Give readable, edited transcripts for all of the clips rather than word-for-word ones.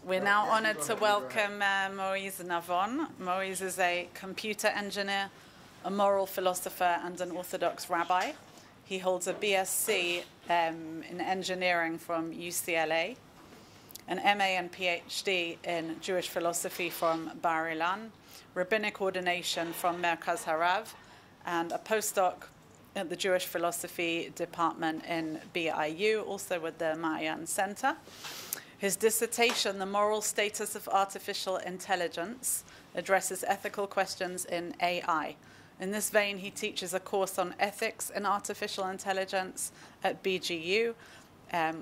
We're now honored to welcome Mואיז Navon. Mואיז is a computer engineer, a moral philosopher, and an Orthodox rabbi. He holds a BSc in engineering from UCLA, an MA and PhD in Jewish philosophy from Bar Ilan, rabbinic ordination from Merkaz Harav, and a postdoc at the Jewish Philosophy Department in BIU, also with the Ma'ayan Center. His dissertation, The Moral Status of Artificial Intelligence, addresses ethical questions in AI. In this vein, he teaches a course on ethics in artificial intelligence at BGU.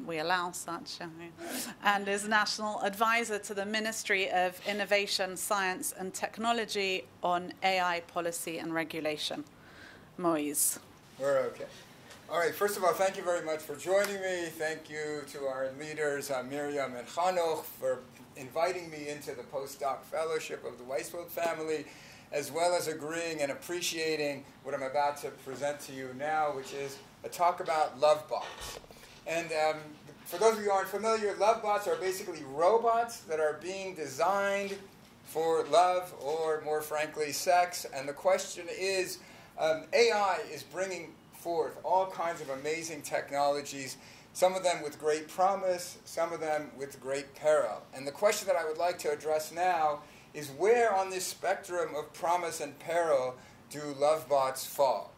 We allow such, and is national advisor to the Ministry of Innovation, Science and Technology on AI policy and regulation. Mואיז. We're okay. All right, first of all, thank you very much for joining me. Thank you to our leaders, Miriam and Chanoch, for inviting me into the postdoc fellowship of the Weisfeld family, as well as agreeing and appreciating what I'm about to present to you now, which is a talk about Lovebots. And for those of you who aren't familiar, Lovebots are basically robots that are being designed for love, or more frankly, sex. And the question is, AI is bringing forth all kinds of amazing technologies, some of them with great promise, some of them with great peril. And the question that I would like to address now is, where on this spectrum of promise and peril do Lovebots fall?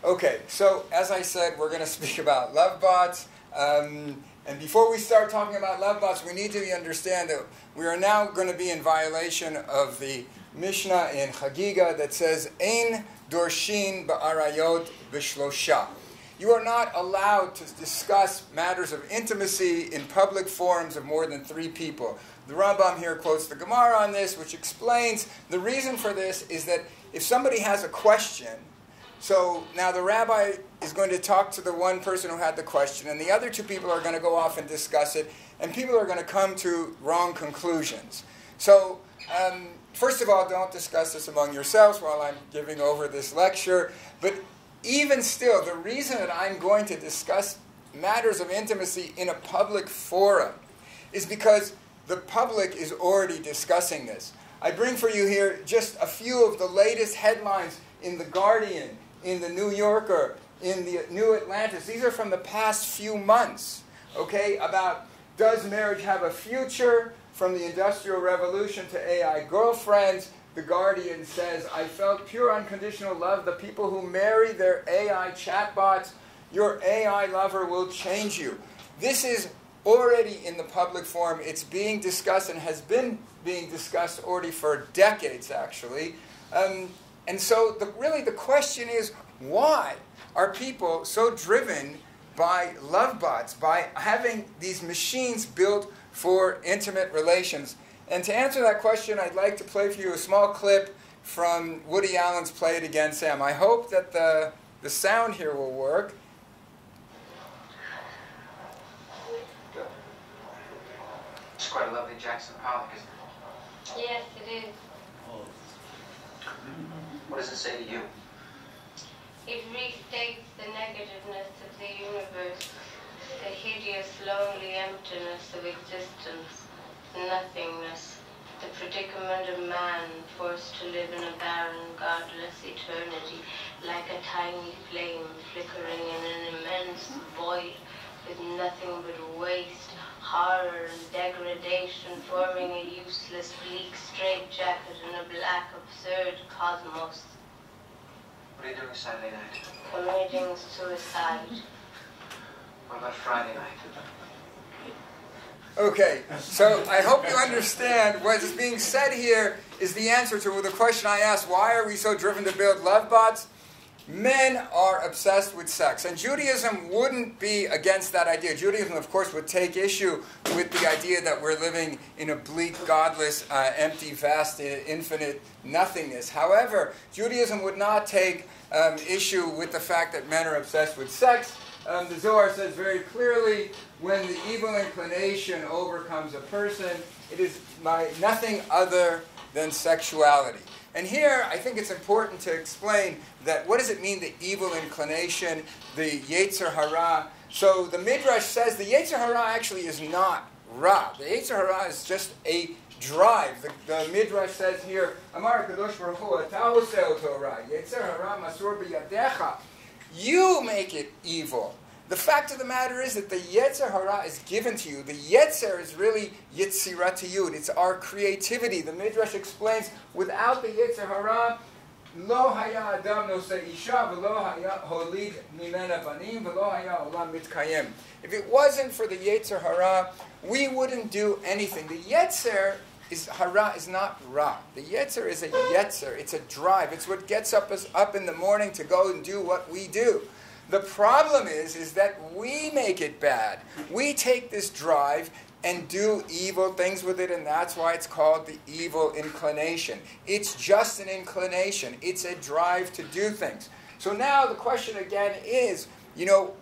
Okay, so as I said, we're going to speak about Lovebots. And before we start talking about Lovebots, we need to understand that we are now going to be in violation of the Mishnah in Chagiga that says, Ein dorshin ba'arayot b'shlosha. You are not allowed to discuss matters of intimacy in public forums of more than 3 people. The Rambam here quotes the Gemara on this, which explains the reason for this is that if somebody has a question, so now the rabbi is going to talk to the one person who had the question, and the other 2 people are going to go off and discuss it, and people are going to come to wrong conclusions. So, first of all, don't discuss this among yourselves while I'm giving over this lecture. But even still, the reason that I'm going to discuss matters of intimacy in a public forum is because the public is already discussing this. I bring for you here just a few of the latest headlines in The Guardian, in The New Yorker, in the New Atlantis. These are from the past few months, okay, about does marriage have a future? From the Industrial Revolution to AI girlfriends, The Guardian says, I felt pure unconditional love. The people who marry their AI chatbots, your AI lover will change you. This is already in the public forum. It's being discussed and has been being discussed already for decades, actually. And so really the question is, why are people so driven by Lovebots, by having these machines built for intimate relations? And to answer that question, I'd like to play for you a small clip from Woody Allen's Play It Again, Sam. I hope that the sound here will work. It's quite a lovely Jackson Pollock, isn't it? Yes, it is. What does it say to you? It restates the negativeness of the universe, the hideous, lonely emptiness of existence, nothingness, the predicament of man forced to live in a barren, godless eternity, like a tiny flame flickering in an immense void, with nothing but waste, horror, and degradation, forming a useless, bleak straitjacket in a black, absurd cosmos. What are you doing Saturday night? Committing suicide. What about Friday night? Okay, so I hope you understand what is being said here is the answer to the question I asked, why are we so driven to build Lovebots? Men are obsessed with sex, and Judaism wouldn't be against that idea. Judaism, of course, would take issue with the idea that we're living in a bleak, godless, empty, vast, infinite nothingness. However, Judaism would not take issue with the fact that men are obsessed with sex. The Zohar says very clearly, when the evil inclination overcomes a person, it is by nothing other than sexuality. And here, I think it's important to explain that what does it mean, the evil inclination, the Yetzer Hara? So the Midrash says the Yetzer Hara actually is not Ra. The Yetzer Hara is just a drive. The Midrash says here, Amar Kadosh Baruch Hu, Ata oseh oto ra, Yetzer Hara masur biyadecha. You make it evil. The fact of the matter is that the Yetzer Hara is given to you. The Yetzer is really Yitziratiyut. It's our creativity. The Midrash explains, without the Yetzer Hara, Lo haya adam noseh isha, v'lo haya holid mimena banim, v'lo haya olam mitkayem. If it wasn't for the Yetzer Hara, we wouldn't do anything. The Yetzer Hara is not Ra. The Yetzer is a Yetzer. It's a drive. It's what gets us up in the morning to go and do what we do. The problem is that we make it bad. We take this drive and do evil things with it, and that's why it's called the evil inclination. It's just an inclination. It's a drive to do things. So now the question again is,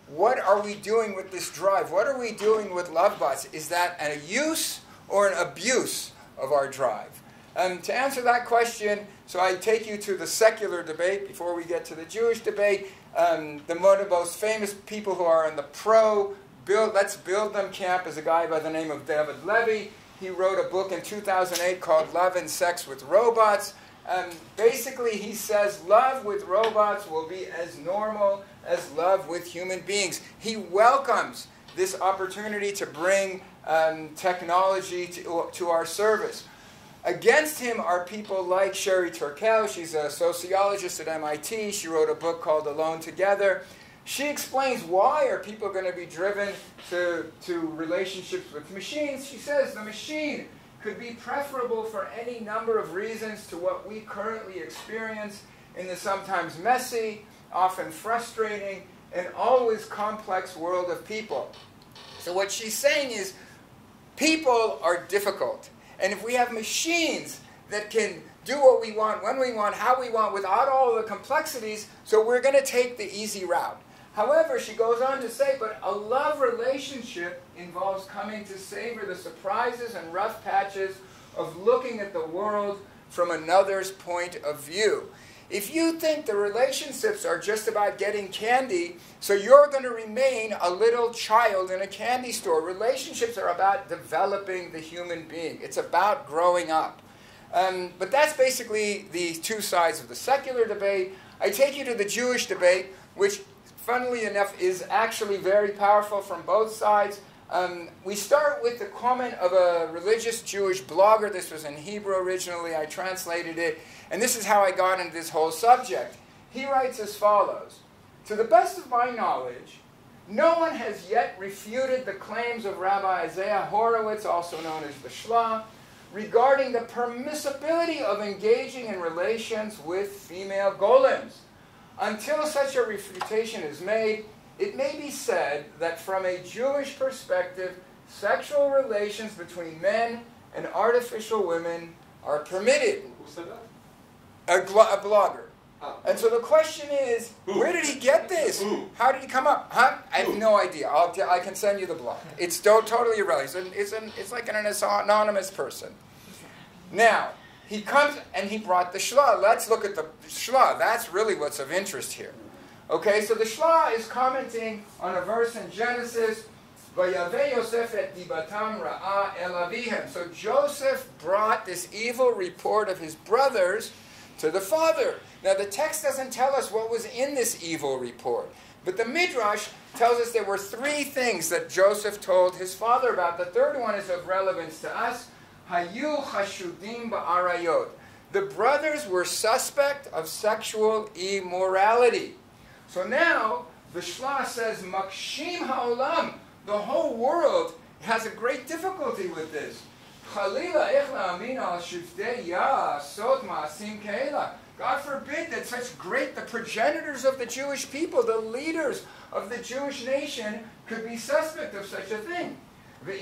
what are we doing with this drive? What are we doing with Lovebots? Is that a use or an abuse of our drive? To answer that question, so I take you to the secular debate before we get to the Jewish debate. One of the most famous people who are in the Let's Build Them camp is a guy by the name of David Levy. He wrote a book in 2008 called Love and Sex with Robots. Basically, he says love with robots will be as normal as love with human beings. He welcomes this opportunity to bring technology to our service. Against him are people like Sherry Turkell. She's a sociologist at MIT. She wrote a book called Alone Together. She explains why are people going to be driven to relationships with machines. She says the machine could be preferable for any number of reasons to what we currently experience in the sometimes messy, often frustrating, and always complex world of people. So what she's saying is people are difficult. And if we have machines that can do what we want, when we want, how we want, without all the complexities, so we're going to take the easy route. However, she goes on to say, but a love relationship involves coming to savor the surprises and rough patches of looking at the world from another's point of view. If you think the relationships are just about getting candy, so you're going to remain a little child in a candy store. Relationships are about developing the human being. It's about growing up. But that's basically the two sides of the secular debate. I take you to the Jewish debate, which, funnily enough, is actually very powerful from both sides. We start with the comment of a religious Jewish blogger. This was in Hebrew originally. I translated it. And this is how I got into this whole subject. He writes as follows. To the best of my knowledge, no one has yet refuted the claims of Rabbi Isaiah Horowitz, also known as the Shlah, regarding the permissibility of engaging in relations with female golems. Until such a refutation is made, it may be said that from a Jewish perspective, sexual relations between men and artificial women are permitted. Who said that? A blogger. Oh. And so the question is, where did he get this? How did he come up? I have no idea. I can send you the blog. It's totally irrelevant. It's like an anonymous person. Now, he comes and he brought the Shlah. Let's look at the Shlah. That's really what's of interest here. Okay, so the Shlah is commenting on a verse in Genesis, Vayaveh Yosef et dibatam ra'a el avihem. So Joseph brought this evil report of his brothers to the father. Now the text doesn't tell us what was in this evil report, but the Midrash tells us there were three things that Joseph told his father about. The third one is of relevance to us. Hayu chashudim ba'arayot. The brothers were suspect of sexual immorality. So now the Shlah says, Makshim ha'olam. The whole world has a great difficulty with this. God forbid that the progenitors of the Jewish people, the leaders of the Jewish nation, could be suspect of such a thing. But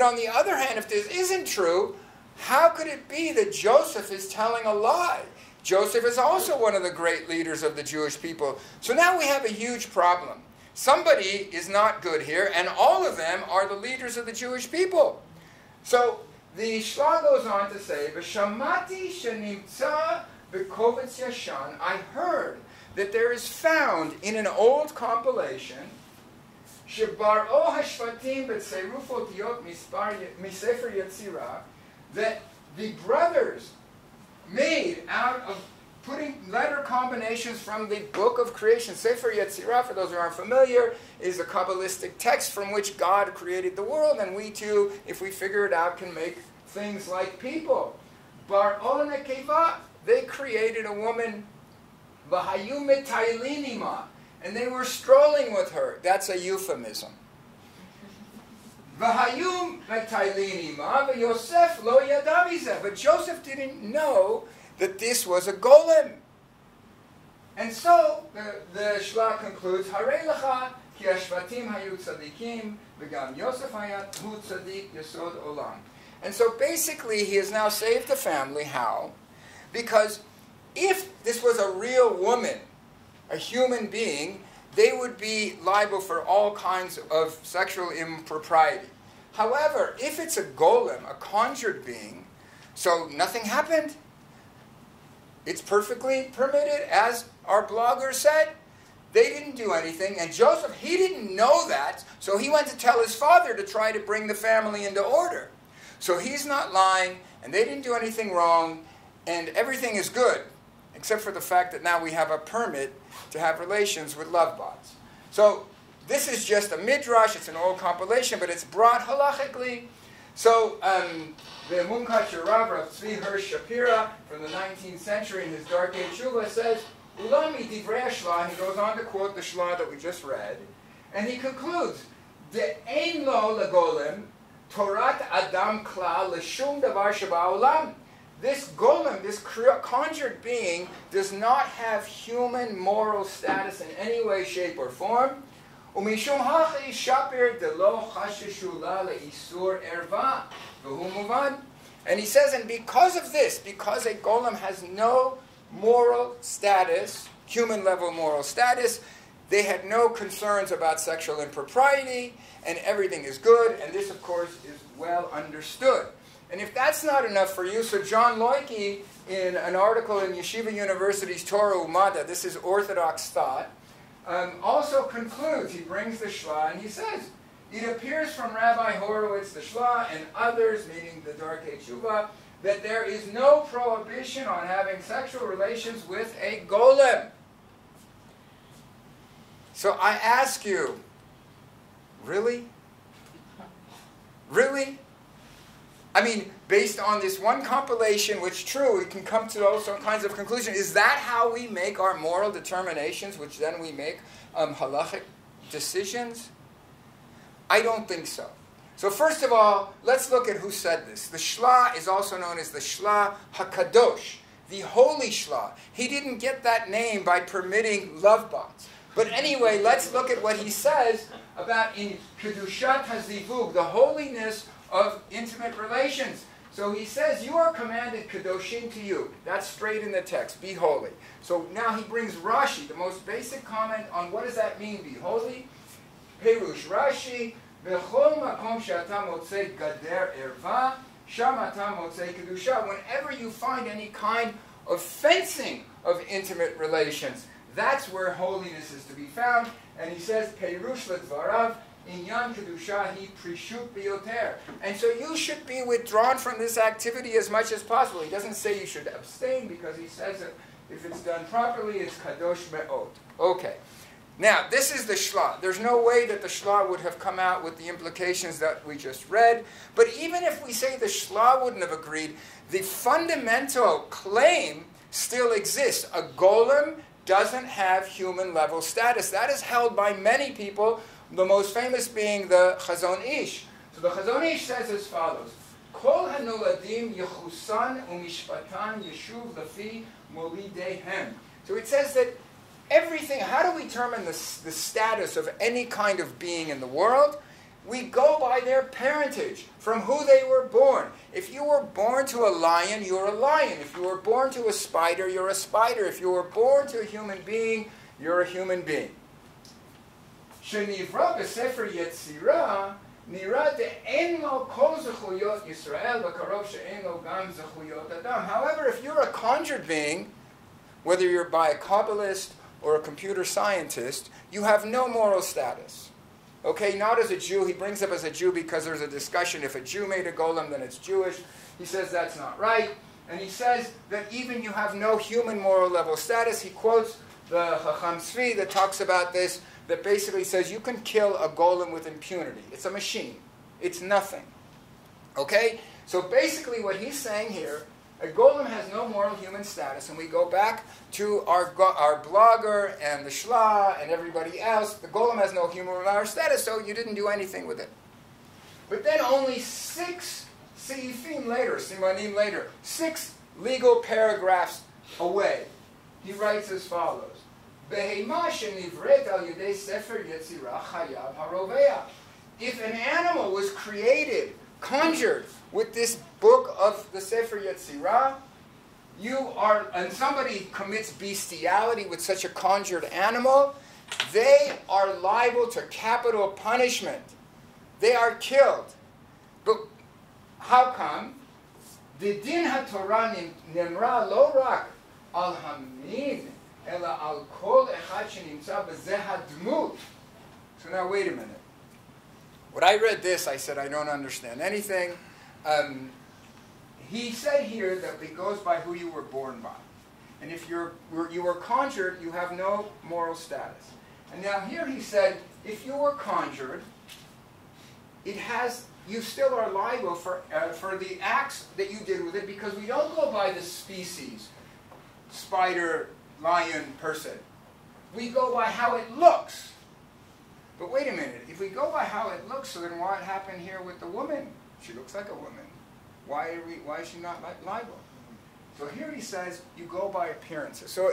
on the other hand, if this isn't true, how could it be that Joseph is telling a lie? Joseph is also one of the great leaders of the Jewish people. So now we have a huge problem. Somebody is not good here, and all of them are the leaders of the Jewish people. So the Shlah goes on to say, V'shamati shenimtza b'kovetz yashan, I heard that there is found in an old compilation, shebar'o hashvatim b'tzeruf otiyot misefer Yetzirah, that the brothers made out of putting letter combinations from the book of creation. Sefer Yetzirah, for those who aren't familiar, is a Kabbalistic text from which God created the world, and we too, if we figure it out, can make things like people. Bar'o nekeva, they created a woman, v'hayu mitaylinima, and they were strolling with her. That's a euphemism. V'hayu mitaylinima, v'Yosef lo yada mizeh, but Joseph didn't know that this was a golem. And so the Shla concludes, Harei lecha ki hashvatim hayu tzadikim v'gam Yosef hayat hu tzadik yesod olam. And so basically he has now saved the family. How? Because if this was a real woman, a human being, they would be liable for all kinds of sexual impropriety. However, if it's a golem, a conjured being, so nothing happened. It's perfectly permitted, as our blogger said. They didn't do anything, and Joseph, he didn't know that, so he went to tell his father to try to bring the family into order. So he's not lying, and they didn't do anything wrong, and everything is good, except for the fact that now we have a permit to have relations with Lovebots. So this is just a midrash, it's an old compilation, but it's brought halachically. So the Munkat Rav Tzvi Hirsch Shapira from the 19th century in his Dark Age Shuvah says, Ulami divrei Shla, he goes on to quote the Shla that we just read, and he concludes, De ein lo legolem, Torat Adam klal l'shum davar sheba'olam. This golem, this conjured being, does not have human moral status in any way, shape, or form. Umishum hachi shapir delo chasheshu la leisur erva v'hu muvan. And he says, and because of this, because a golem has no moral status, human level moral status, they had no concerns about sexual impropriety, and everything is good, and this, of course, is well understood. And if that's not enough for you, so John Loike, in an article in Yeshiva University's Torah Umada, this is Orthodox thought, also concludes, he brings the Shla, and he says, it appears from Rabbi Horowitz, the Shla, and others, meaning the Dark Age Shuvah, that there is no prohibition on having sexual relations with a golem. So I ask you, really? Really? I mean, based on this one compilation, which true, we can come to all kinds of conclusions. Is that how we make our moral determinations, which then we make halachic decisions? I don't think so. So first of all, let's look at who said this. The Shla is also known as the Shla HaKadosh, the Holy Shla. He didn't get that name by permitting Lovebots. But anyway, let's look at what he says about in Kedushat HaZivug, the holiness of intimate relations. So he says, you are commanded Kadoshim to you. That's straight in the text, be holy. So now he brings Rashi, the most basic comment on what does that mean, be holy. Perush Rashi, V'chol makom she'ata motzei gader erva, sham ata motzei kedusha. Whenever you find any kind of fencing of intimate relations, that's where holiness is to be found. And he says, Perush ledvarav, inyan kedusha hi prishut biyoter. And so you should be withdrawn from this activity as much as possible. He doesn't say you should abstain, because he says that if it's done properly, it's kadosh me'ot. Okay. Now, this is the Shla. There's no way that the Shla would have come out with the implications that we just read. But even if we say the Shla wouldn't have agreed, the fundamental claim still exists. A golem doesn't have human level status. That is held by many people, the most famous being the Chazon Ish. So the Chazon Ish says as follows, Kol hanuladim yechusan umishpatan yeshuv lafi molidehem. So it says that everything, how do we determine the status of any kind of being in the world? We go by their parentage, from who they were born. If you were born to a lion, you're a lion. If you were born to a spider, you're a spider. If you were born to a human being, you're a human being. Shenivra b'sefer Yetzirah, nira de'en lo kol zechuyot Yisrael v'karov she'en lo gam zechuyot Adam. However, if you're a conjured being, whether you're by a Kabbalist or a computer scientist, you have no moral status. Okay, not as a Jew. He brings up as a Jew because there's a discussion. If a Jew made a golem, then it's Jewish. He says that's not right. And he says that even you have no human moral level status. He quotes the Chacham Tzvi that talks about this, that basically says you can kill a golem with impunity. It's a machine. It's nothing. Okay? So basically what he's saying here, a golem has no moral human status, and we go back to our blogger and the shla and everybody else. The golem has no human moral status, so you didn't do anything with it. But then only 6 seifim later, simanim later, 6 legal paragraphs away, he writes as follows: Behema shenivret al yedei sefer yetzirah chayav haroveah. If an animal was created, conjured, with this book of the Sefer Yetzirah, and somebody commits bestiality with such a conjured animal, they are liable to capital punishment. They are killed. But how come? The din haTorah nimra lo rak al hamin ela al kol echad shenimtza b'zeh hadmut. So now wait a minute. When I read this, I said I don't understand anything. He said here that it goes by who you were born by. And if you were conjured, you have no moral status. And now here he said, if you were conjured, you still are liable for the acts that you did with it, because we don't go by the species, spider, lion, person. We go by how it looks. But wait a minute, if we go by how it looks, so then what happened here with the woman? She looks like a woman. Why is she not liable? So here he says, you go by appearances. So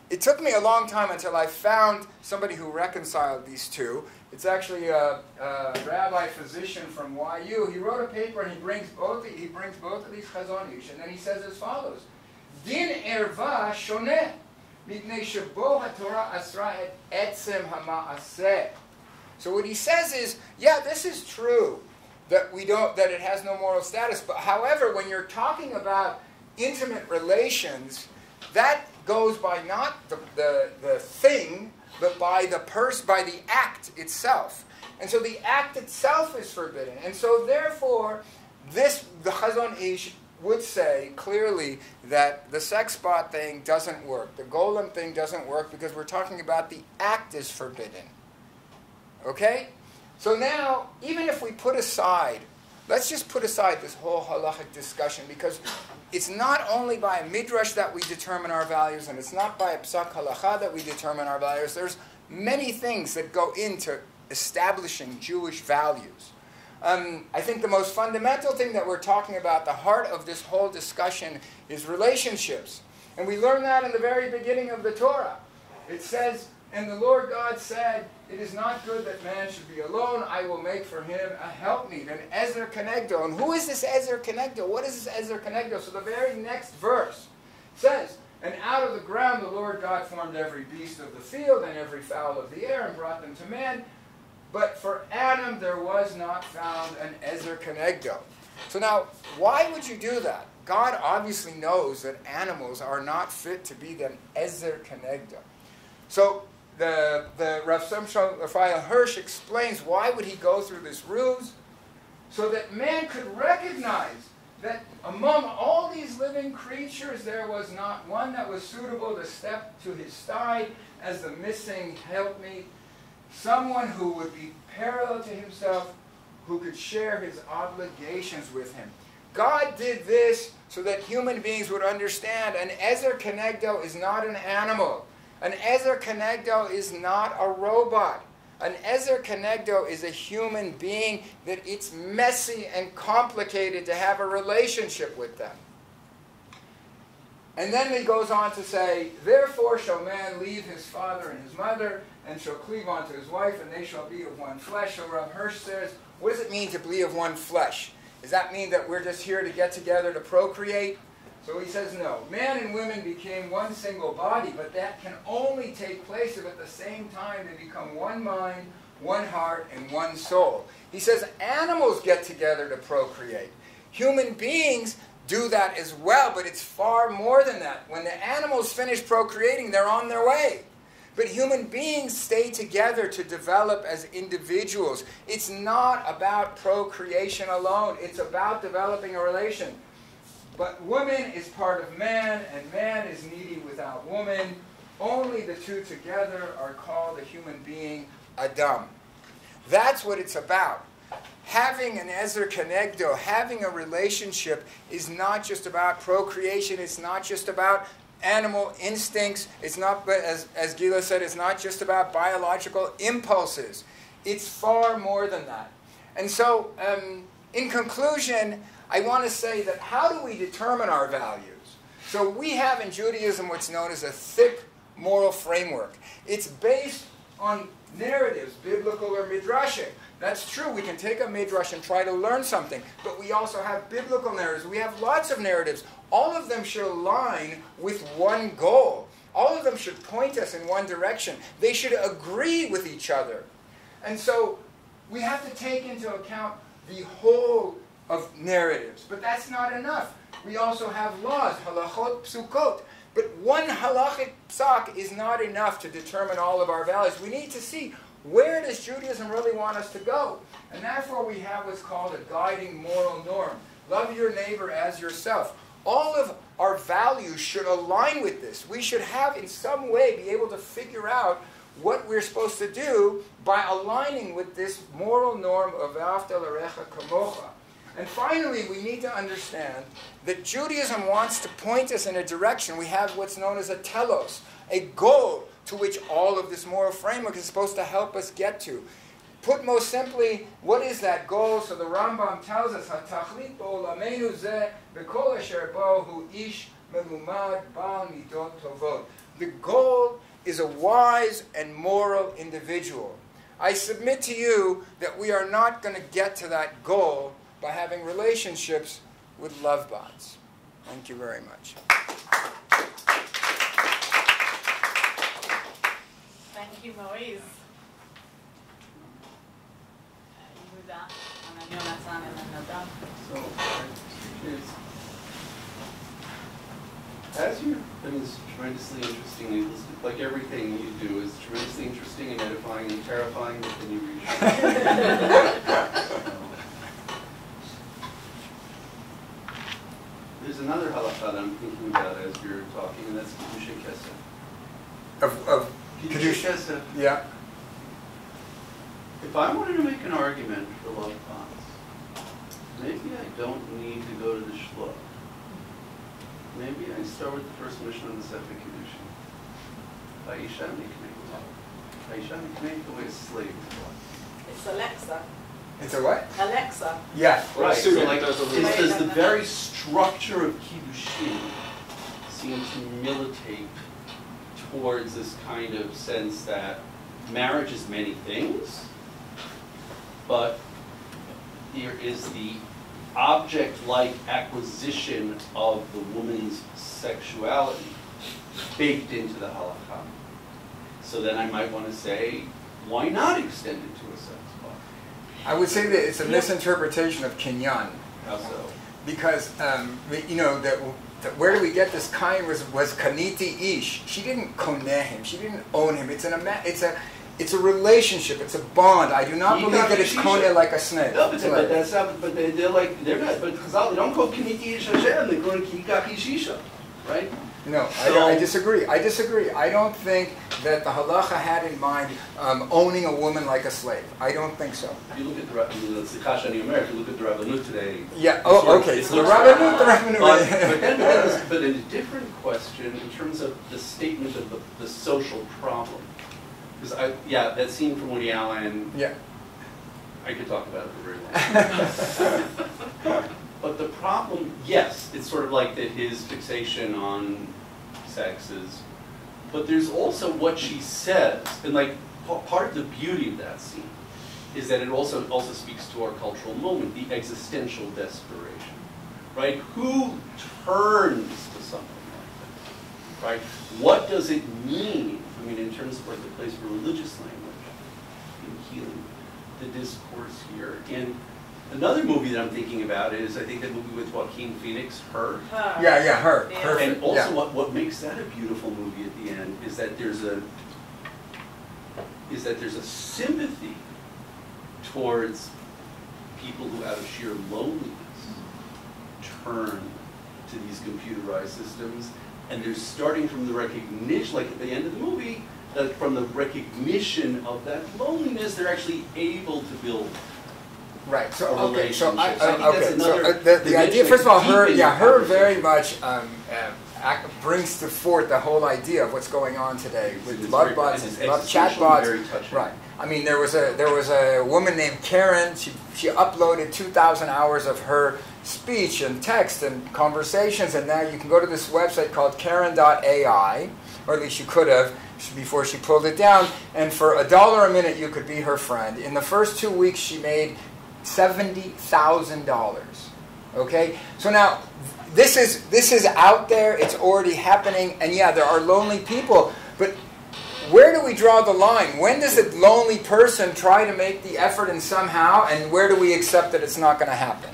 it took me a long time until I found somebody who reconciled these two. It's actually a rabbi physician from YU. He wrote a paper and he brings both of these Chazon Ish, and then he says as follows: Din erva shoneh mipnei shebo haTorah asra et etzem hama'aseh. So what he says is, yeah, this is true that it has no moral status. But however, when you're talking about intimate relations, that goes by not the thing, but by the act itself. And so the act itself is forbidden. And so therefore, the Chazon Ish would say clearly that the sex bot thing doesn't work. The golem thing doesn't work because we're talking about the act is forbidden. Okay? So now, even if we let's just put aside this whole halachic discussion, because it's not only by a midrash that we determine our values, and it's not by a psak halacha that we determine our values. There's many things that go into establishing Jewish values. I think the most fundamental thing that we're talking about, the heart of this whole discussion, is relationships. And we learn that in the very beginning of the Torah. It says, and the Lord God said, it is not good that man should be alone. I will make for him a helpmeet, an Ezer Kenegdo. And who is this Ezer Kenegdo? What is this Ezer Kenegdo? So the very next verse says, and out of the ground the Lord God formed every beast of the field and every fowl of the air and brought them to man. But for Adam there was not found an Ezer Kenegdo. So now, why would you do that? God obviously knows that animals are not fit to be an Ezer Kenegdo. So the Rav Shimshon Raphael Hirsch explains why would he go through this ruse? So that man could recognize that among all these living creatures there was not one that was suitable to step to his side as the missing helpmeet, someone who would be parallel to himself, who could share his obligations with him. God did this so that human beings would understand an Ezer Kenegdo is not an animal. An Ezer Kenegdo is not a robot. An Ezer Kenegdo is a human being that it's messy and complicated to have a relationship with them. And then he goes on to say, therefore shall man leave his father and his mother, and shall cleave unto his wife, and they shall be of one flesh. So Rav Hirsch says, what does it mean to be of one flesh? Does that mean that we're just here to get together to procreate? So he says, no. Man and women became one single body, but that can only take place if at the same time they become one mind, one heart, and one soul. He says animals get together to procreate. Human beings do that as well, but it's far more than that. When the animals finish procreating, they're on their way. But human beings stay together to develop as individuals. It's not about procreation alone. It's about developing a relation. But woman is part of man, and man is needy without woman. Only the two together are called a human being, Adam. That's what it's about. Having an Ezer Kenegdo, having a relationship, is not just about procreation. It's not just about animal instincts. It's not, as Gila said, it's not just about biological impulses. It's far more than that. And so, in conclusion, I want to say that how do we determine our values? So we have in Judaism what's known as a thick moral framework. It's based on narratives, biblical or midrashic. That's true. We can take a midrash and try to learn something, but we also have biblical narratives. We have lots of narratives. All of them should align with one goal. All of them should point us in one direction. They should agree with each other. And so we have to take into account the whole of narratives. But that's not enough. We also have laws, halachot psukot. But one halachic psak is not enough to determine all of our values. We need to see, where does Judaism really want us to go? And therefore we have what's called a guiding moral norm. Love your neighbor as yourself. All of our values should align with this. We should have, in some way, be able to figure out what we're supposed to do by aligning with this moral norm of V'ahavta l'recha kamocha. And finally, we need to understand that Judaism wants to point us in a direction. We have what's known as a telos, a goal to which all of this moral framework is supposed to help us get to. Put most simply, what is that goal? So the Rambam tells us, "Hatachlit ba'olamenu zeh b'kol asher bo hu ish melumad ba'al midot tovot." The goal is a wise and moral individual. I submit to you that we are not going to get to that goal by having relationships with lovebots. Thank you very much. Thank you, Mואיז. So, as you, it's tremendously interesting, like everything you do is tremendously interesting and edifying and terrifying, but then you reach. There's another halakha that I'm thinking about as you're talking, and that's Kedusha Kesef. Of Kedusha Kesef. Yeah. If I wanted to make an argument for Lovebots, maybe I don't need to go to the Shlo. Maybe I start with the first mission on the Sefer Kedushin. Vayisha miknei. Vayisha miknei, the way a slave was. It's Alexa. It's a what? Alexa. Yeah. Right. So like, because the very structure of Kiddushin seems to militate towards this kind of sense that marriage is many things, but there is the object-like acquisition of the woman's sexuality baked into the halakha. So then I might want to say, why not extend it to a sex part? I would say that it's a misinterpretation of kinyan. How so? Because, you know, that where do we get this kain was kaniti ish. She didn't koneh him. She didn't own him. It's a relationship. It's a bond. I do not believe that it's koneh like a snake. No, but that's not. But they're not. But Chazal, they don't call kiniti ish Hashem. They call it kikach ishisha, right? No, I disagree. I disagree. I don't think that the halacha had in mind owning a woman like a slave. I don't think so. If you look at the if you look at the Rabbanut today. Yeah. Oh, okay. So the Rabbanut. But in a different question in terms of the statement of the social problem. Because that scene from Woody Allen. Yeah. I could talk about it for very long. But the problem, yes, it's sort of like that his fixation on sex is, but there's also what she says, and like part of the beauty of that scene is that it also speaks to our cultural moment, the existential desperation, right? Who turns to something like this, right? What does it mean? I mean, in terms of like the place for religious language in healing, the discourse here, and Another movie that I'm thinking about is, I think, the movie with Joaquin Phoenix, Her. Her. Yeah. Her. And also what makes that a beautiful movie at the end is that there's a sympathy towards people who, out of sheer loneliness, turn to these computerized systems, and they're starting from the recognition, like at the end of the movie, that from the recognition of that loneliness, they're actually able to build. Right. So a relationship. The idea, first of all, her very much brings to forth the whole idea of what's going on today with Lovebots and chatbots. Right. I mean, there was a woman named Karen. She uploaded 2,000 hours of her speech and text and conversations, and now you can go to this website called Karen.ai, or at least you could have before she pulled it down. And for $1 a minute, you could be her friend. In the first 2 weeks, she made $70,000. Okay, so now this is out there. It's already happening, and yeah, there are lonely people. But where do we draw the line? When does a lonely person try to make the effort and somehow, and where do we accept that it's not going to happen?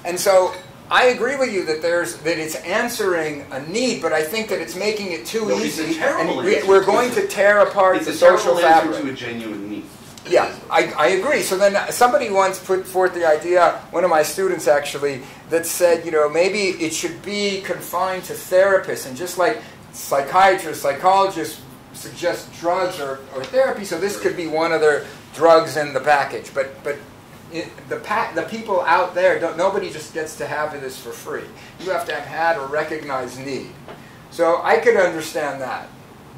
And so I agree with you that it's answering a need, but I think that it's making it too easy, and we're going to tear apart the social fabric. It's a terrible answer to a genuine need. Yeah, I agree. So then somebody once put forth the idea, one of my students actually, that said, maybe it should be confined to therapists, and just like psychiatrists, psychologists suggest drugs or therapy, so this could be one of their drugs in the package. But the people out there, nobody just gets to have this for free. You have to have had a recognized need. So I could understand that.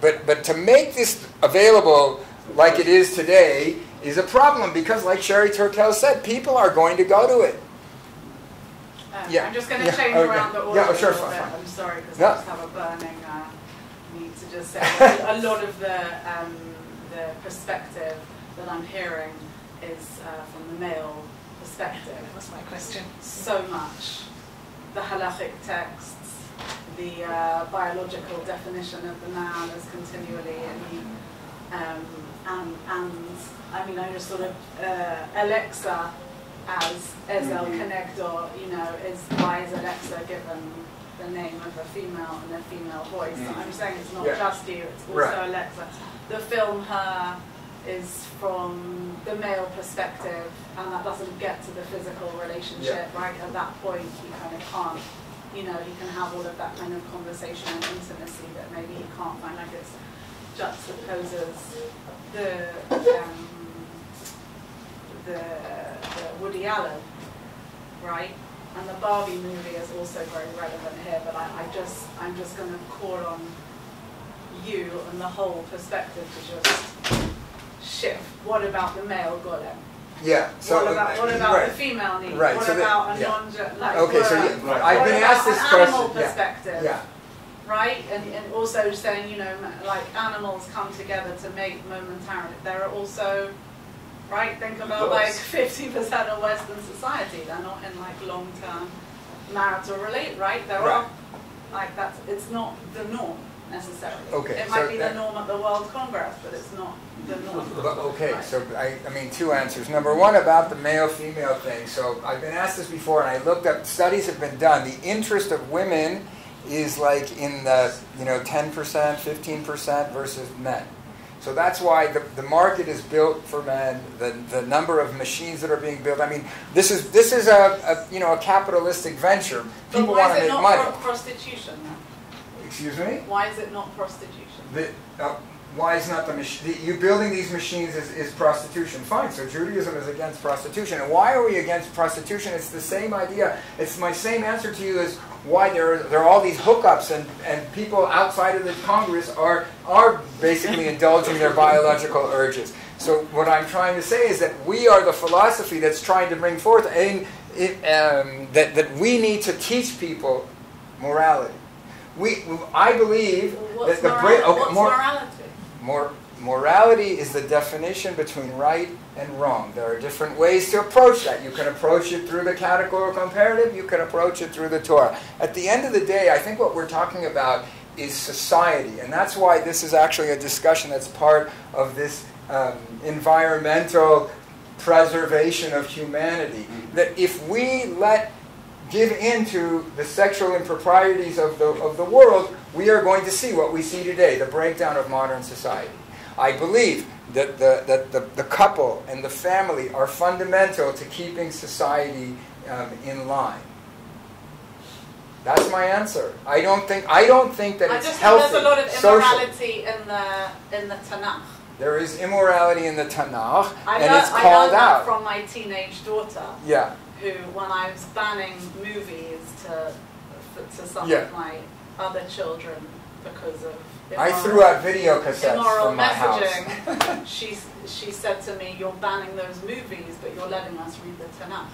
But to make this available like it is today is a problem, because like Sherry Turkel said, people are going to go to it. I'm just going to change around the order a little bit. I'm sorry, because I just have a burning need to just say a lot of the perspective that I'm hearing is from the male perspective. What's my question? So much. The halachic texts, the biological definition of the man as continually, and I mean, I just sort of Alexa as Ezel Connector, why is Alexa given the name of a female and a female voice? So I'm saying it's not just you, it's also Alexa. The film Her is from the male perspective, and that doesn't get to the physical relationship, right? At that point, he kind of can't, he can have all of that kind of conversation and intimacy that maybe he can't find. Like it juxtaposes the Woody Allen, right? And the Barbie movie is also very relevant here, but I'm just going to call on you and the whole perspective to just shift. What about the male golem? Yeah. So what about the female need? Right. What so about a non-gender? Like, okay. So I've been asked this question. Animal perspective. Yeah. Right, and also saying, like animals come together to mate momentarily. There are also, right, think about like 50% of Western society. They're not in like long-term marital relate, right? There are, like it's not the norm necessarily. Okay. It might be the norm at the World Congress, but it's not the norm. Okay, right. So I mean, two answers. Number one, about the male-female thing. So I've been asked this before, and I looked up, studies have been done. The interest of women is like in the 10%, 15% versus men. So that's why the market is built for men. The number of machines that are being built. I mean, this is a capitalistic venture. People want to make money. Why is it not prostitution? Excuse me? Why is it not prostitution? Why is not the machine? You building these machines is prostitution. Fine. So Judaism is against prostitution. And why are we against prostitution? It's the same idea. It's my same answer to you as why there are all these hookups and people outside of the Congress are basically indulging their biological urges. So what I'm trying to say is that we are the philosophy that's trying to bring forth that we need to teach people morality. I believe what's that morality? Morality is the definition between right and wrong. There are different ways to approach that. You can approach it through the categorical imperative. You can approach it through the Torah. At the end of the day, I think what we're talking about is society. And that's why this is actually a discussion that's part of this environmental preservation of humanity. That if we give in to the sexual improprieties of the world, we are going to see what we see today, the breakdown of modern society. I believe that the couple and the family are fundamental to keeping society in line. That's my answer. I don't think that it's healthy. There's a lot of immorality in the Tanakh. There is immorality in the Tanakh, and it's called out. I learned that from my teenage daughter. Yeah. Who, when I was banning movies to some of my other children because of I threw out video cassettes immoral from my messaging, house. she said to me, "You're banning those movies, but you're letting us read the Tanakh."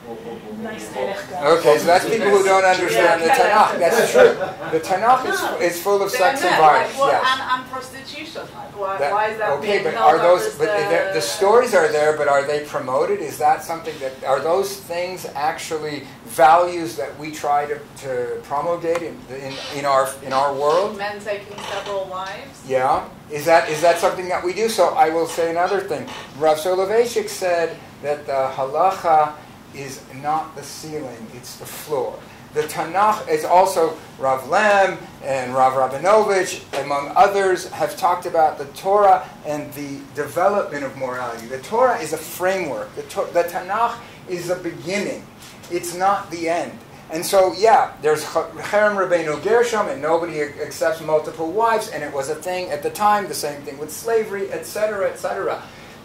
Okay, so that's people who don't understand the Tanakh. That's true. The Tanakh is full of sex and violence. And prostitution. Why is that okay, being but held are those? up as But the stories are there, but are they promoted? Is that something that are those things actually values that we try to promulgate in our world? Men taking several wives. Yeah, is that something that we do? So I will say another thing. Rav Soloveitchik said that the halacha is not the ceiling, it's the floor. The Tanakh is also Rav Lem and Rav Rabinovich, among others, have talked about the Torah and the development of morality. The Torah is a framework. The Tanakh is a beginning. It's not the end. And so, yeah, there's Cherem Rabbeinu Gershom, and nobody accepts multiple wives, and it was a thing at the time, the same thing with slavery, etc., etc.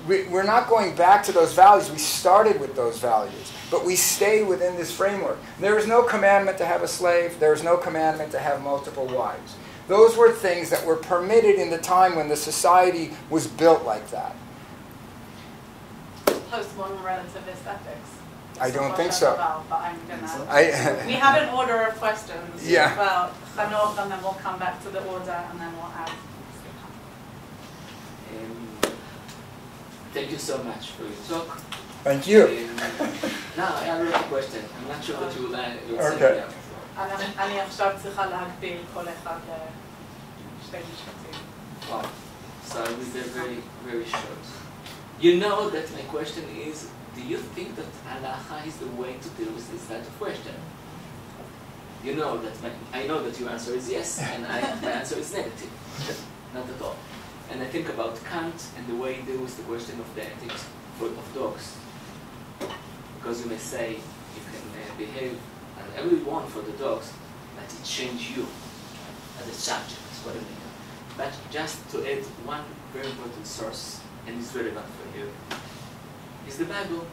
We're not going back to those values. We started with those values, but we stay within this framework. There is no commandment to have a slave. There is no commandment to have multiple wives. Those were things that were permitted in the time when the society was built like that. Postmodern relativist ethics. I don't think so. We have an order of questions about Chanoch, and then we'll come back to the order, and then we'll add. Thank you so much for your talk. Thank you. Now, I have a question. I'm not sure what you will say. Okay. אני עכשיו צריכה להגביל כל אחד לשתי משפטים. Wow. So I will be very, very short. You know that my question is, do you think that halacha is the way to deal with this type of question? You know that I know that your answer is yes, and my answer is negative. Not at all. And I think about Kant and the way he deals with the question of the ethics of dogs. Because you may say you can behave as everyone for the dogs, but it changes you as a subject, what I mean. But just to add one very important source, and it's relevant for you, is the Bible.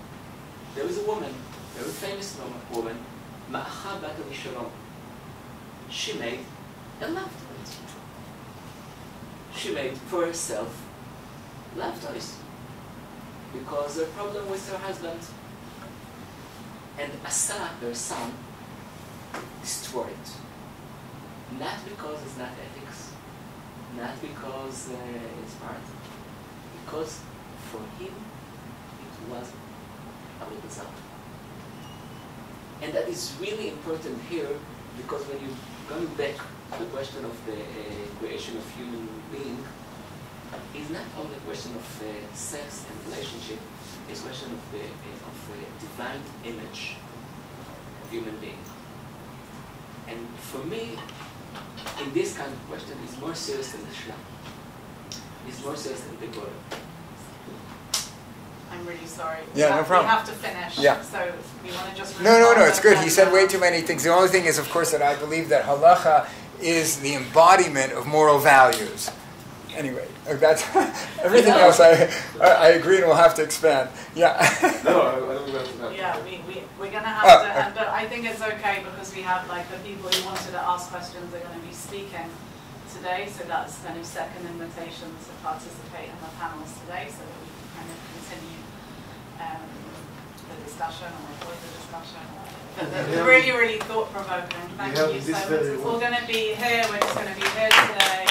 There is a woman, a very famous woman, Ma'acha bat Shalom. She made a love toys. She made for herself love toys because her problem with her husband. And Asa, her son, destroyed. Not because it's not ethics, not because it's part, because for him it was a result. And that is really important here, because when you're going back to the question of the creation of human being, it's not only a question of sex and relationship, it's a question of the divine image of human being. And for me, in this kind of question, it's more serious than the Shlam. It's more serious than the Gora. I'm really sorry. Yeah, no problem. We have to finish. Yeah. So we want to just... No, it's good. He said way too many things. The only thing is, of course, that I believe that halacha is the embodiment of moral values. Anyway, that's everything else I agree, and we'll have to expand. Yeah. No, I don't know that. Yeah, we're going to have to, but I think it's okay because we have like the people who wanted to ask questions are going to be speaking today, so that's kind of second invitation to participate in the panels today, so that we can kind of continue the discussion or avoid the discussion. Really, really thought-provoking. Thank you so much. It's all going to be here. We're just going to be here today.